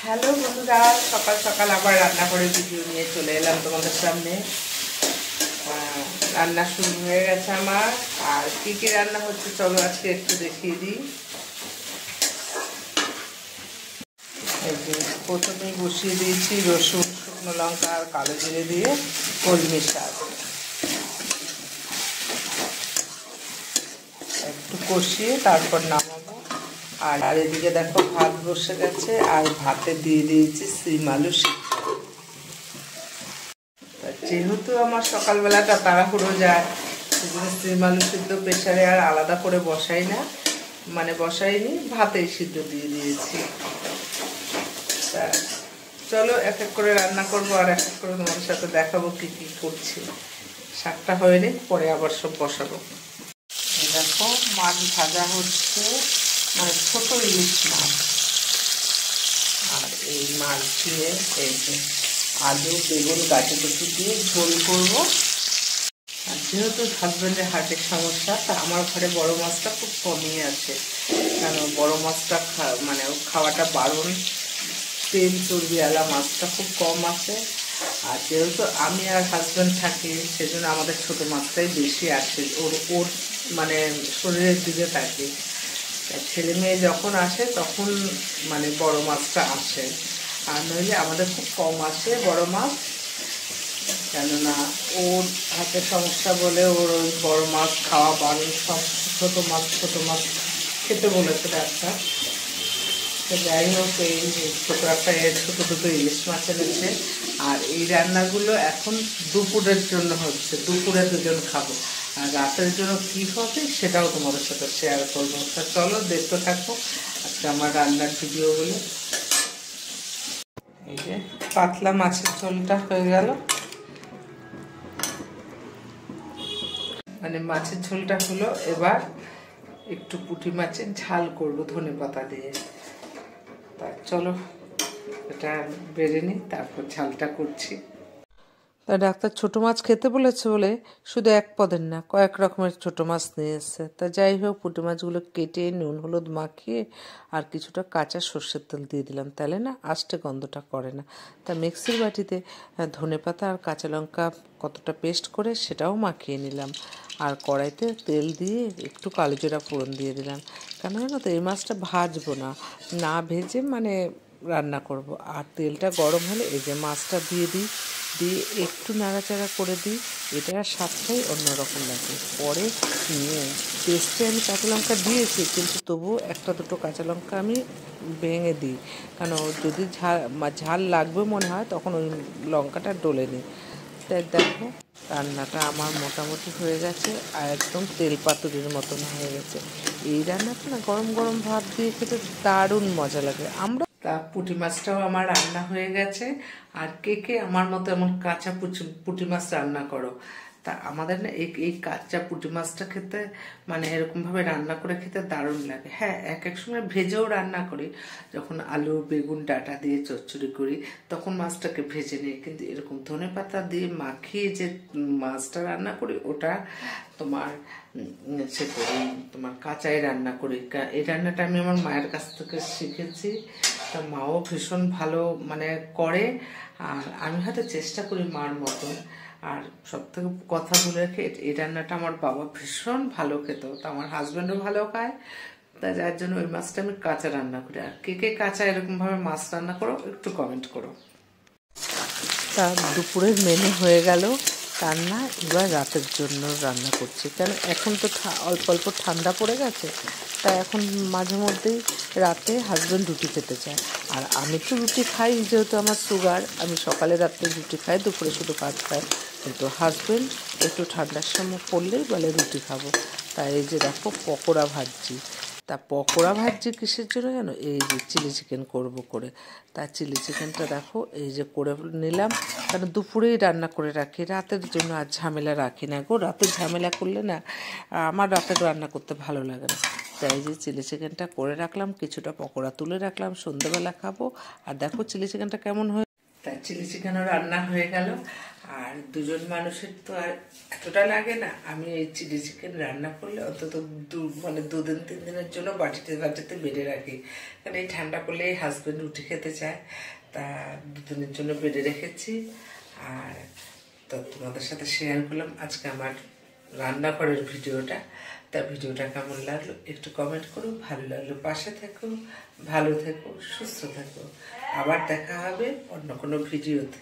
Hello বন্ধুরা, সকাল সকাল আবার রান্না করে ভিডিও নিয়ে চলে এলাম তোমাদের সামনে। রান্না শুরু হয়ে গেছে আমার। আর কি কি রান্না হচ্ছে চলো আজকে একটু দেখিয়ে দিই। প্রথমে বসিয়ে দিয়েছি রসুন, শুকনো লঙ্কা আর কালো জিরে দিয়ে কলমি শাক। একটু কষিয়ে তারপর নামাবো। আর এদিকে দেখো ভাত বসে গেছে, আর ভাতে দিয়ে দিয়েছি সিম আলু সিদ্ধ। যেহেতু আমার সকালবেলাটা তাড়াহুড়ো যায়, সেজন্য সিম আলু সিদ্ধ প্রেসারে আর আলাদা করে বসাইনি, ভাতেই সিদ্ধ দিয়ে দিয়েছি। তা চলো এক এক করে রান্না করবো, আর এক এক করে তোমাদের সাথে দেখাবো কি কি করছি। শাকটা হয়নি, পরে আবার সব বসাবো। দেখো মাছ ভাজা হচ্ছে, ছোট ইলিশ মাছ। আর এই মাছ দিয়ে এই যে আলু বেগুন কাটি কুচি দিয়ে ঝোল করবো। আর যেহেতু হাজব্যান্ডের হার্টের সমস্যা, তা আমার ঘরে বড় মাছটা খুব কমই আছে, কারণ বড় মাছটা খাওয়াটা বারণ। তেল চর্বিওয়ালা মাছটা খুব কম আছে। আর যেহেতু আমি আর হাজব্যান্ড থাকি, সেজন্য আমাদের ছোট মাছটাই বেশি আসে, ওর শরীরের দিকে থাকে। ছেলে মেয়ে যখন আসে তখন বড় মাছটা আসে, আর নইলে আমাদের খুব কম আসে বড় মাছ। কেননা ওর হাতের সমস্যা বলে ওর ওই বড় মাছ খাওয়া বারণ, সব ছোটো মাছ খেতে বলেছে ডাক্তার। তো যাই হোক, এই ছোটো দুটো ইলিশ মাছ এনেছে। আর এই রান্নাগুলো এখন দুপুরের জন্য হচ্ছে, দুপুরে দুজন খাবো। আর রাতের জন্য কী হবে সেটাও তোমাদের সাথে শেয়ার করবো। তা চলো দেখতে থাকো আজকে আমার রান্নার ভিডিওগুলো। এই যে পাতলা মাছের ঝোলটা হয়ে গেল, মাছের ঝোলটা হলো। এবার একটু পুঁটি মাছের ঝাল করবো ধনেপাতা দিয়ে। তা চলো এটা বেড়ে নিই, তারপর ঝালটা করছি। তা ডাক্তার ছোটো মাছ খেতে বলেছে বলে শুধু এক পদের না, কয়েক রকমের ছোটো মাছ নিয়ে এসছে। তা যাই হোক, পুঁটি মাছগুলো কেটে নুন হলুদ মাখিয়ে আর কিছুটা কাঁচা সর্ষের তেল দিয়ে দিলাম, তাহলে না আষ্টে গন্ধটা করে না। তা মিক্সির বাটিতে ধনেপাতা আর কাঁচা লঙ্কা কতটা পেস্ট করে সেটাও মাখিয়ে নিলাম। আর কড়াইতে তেল দিয়ে একটু কালো জিরা ফোড়ন দিয়ে দিলাম। কেন জানো তো, এই মাছটা ভাজবো না ভেজে রান্না করব। আর তেলটা গরম হলে এই যে মাছটা দিয়ে একটু নাড়াচাড়া করে দিই। এটার স্বাদটাই অন্যরকম লাগে। পরে পেস্টে আমি কাঁচা লঙ্কা দিয়েছি, কিন্তু তবুও একটা দুটো কাঁচা লঙ্কা আমি ভেঙে দিই, কারণ যদি ঝাল লাগবে মনে হয় তখন ওই লঙ্কাটা ডলে নিই। তাই দেখো রান্নাটা আমার মোটামুটি হয়ে গেছে, আর একদম তেল পাতুরির মতন হয়ে গেছে। এই রান্নাটা না গরম গরম ভাত দিয়ে খেতে দারুণ মজা লাগে। তা পুঁটি মাছটাও আমার রান্না হয়ে গেছে। আর কে আমার মতো এমন কাঁচা পুঁটি মাছ রান্না করো? তা আমাদের না এই কাঁচা পুঁটি মাছটা খেতে এরকমভাবে রান্না করে খেতে দারুণ লাগে। হ্যাঁ, এক এক সময় ভেজেও রান্না করি, যখন আলু বেগুন ডাঁটা দিয়ে চচ্চড়ি করি তখন মাছটাকে ভেজে নিই। কিন্তু এরকম ধনেপাতা দিয়ে মাখিয়ে যে মাছটা রান্না করি, ওটা তোমার কাঁচাই রান্না করি। এই রান্নাটা আমি আমার মায়ের কাছ থেকে শিখেছি। তা মাও ভীষণ ভালো করে, আর আমি হয়তো চেষ্টা করি মার মতন। আর সব থেকে কথা বলে রেখে, এই রান্নাটা আমার বাবা ভীষণ ভালো খেত, তা আমার হাজব্যান্ডও ভালো খায়। তা যার জন্য ওই মাছটা আমি কাঁচা রান্না করি। আর কে কাঁচা এরকমভাবে মাছ রান্না করো একটু কমেন্ট করো। তা দুপুরের মেনু হয়ে গেল রান্না। এবার রাতের জন্য রান্না করছি, কেন এখন তো অল্প অল্প ঠান্ডা পড়ে গেছে। তাই এখন মাঝে মধ্যেই রাতে হাজব্যান্ড রুটি খেতে চায়। আর আমি তো রুটি খাই, যেহেতু আমার সুগার, আমি সকালে রাত্রে রুটি খাই, দুপুরে শুধু ভাত খাই। কিন্তু হাজব্যান্ড একটু ঠান্ডার সময় পড়লেই বলে রুটি খাবো। তাই এই যে দেখো পকোড়া ভাজছি। তা পকোড়া ভাজছি কিসের জন্য জানো? এই যে চিলি চিকেন করবো করে। তা চিলি চিকেনটা দেখো এই যে করে নিলাম, কারণ দুপুরেই রান্না করে রাখি, রাতের জন্য আর ঝামেলা রাখি না গো। রাতের ঝামেলা করলে না আমার রাতের রান্না করতে ভালো লাগে না। তাই যে চিলি চিকেনটা করে রাখলাম, কিছুটা পকোড়া তুলে রাখলাম, সন্ধ্যেবেলা খাবো। আর দেখো চিলি চিকেনটা কেমন হয়ে, তাই চিলি চিকেনও রান্না হয়ে গেল। আর দুজন মানুষের তো আর এতটা লাগে না। আমি এই চিলি চিকেন রান্না করলে অন্তত মানে 2-3 দিনের জন্য বাটিতে বাটিতে বেড়ে রাখি, কারণ এই ঠান্ডা করলে হাজব্যান্ড রুটি খেতে চায়, তা 2 দিনের জন্য বেড়ে রেখেছি। আর তো তোমাদের সাথে শেয়ার করলাম আজকে আমার রান্নাঘরের ভিডিওটা। তা ভিডিওটা কেমন লাগলো একটু কমেন্ট করো, ভালো লাগলো পাশে থেকো, ভালো থেকো, সুস্থ থেকো। আবার দেখা হবে অন্য কোনো ভিডিওতে।